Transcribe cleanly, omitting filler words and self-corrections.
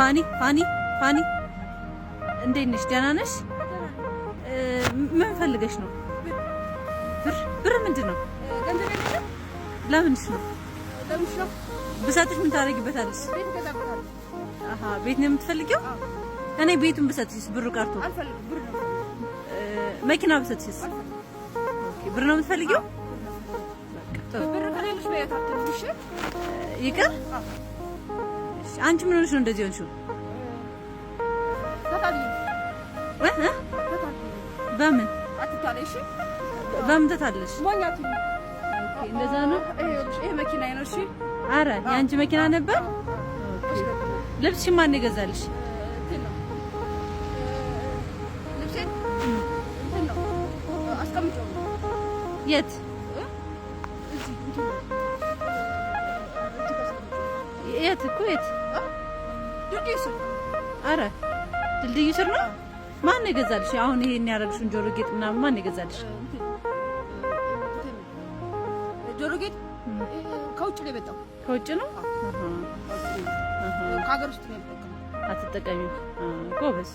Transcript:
ፋኒ እንዴት ነሽ? ደህና ነሽ? ምን ፈልገሽ ነው? ብር ምንድን ነው? ለምንሽ ነው? ብሰጥሽ ምን ታደርጊበታለሽ? ቤት ነው የምትፈልጊው? እኔ ቤቱን ብሰጥሽስ ብሩ ቀርቶ መኪና ብሰጥሽስ? ብር ነው የምትፈልጊው? ይቅር። አንቺ ምን ሆነሽ ነው እንደዚህ ሆንሽው? በምን ተታለሽ? እንደዛ ነው። ይሄ መኪና ነው። እሺ። አረ የአንቺ መኪና ነበር። ልብስሽ ማን የገዛልሽ? የት? የት እኮ የት? አረ ድልድዩ ስር ነው። ማን የገዛልሽ? አሁን ይሄን ያደረግሽውን ጆሮ ጌጥ ምናምን ማን የገዛልሽ? ጆሮ ጌጥ ከውጭ ነው የመጣው። ከውጭ ነው? ከሀገር ውስጥ ነው የመጣው። አትጠቀሚው። ጎበዝ።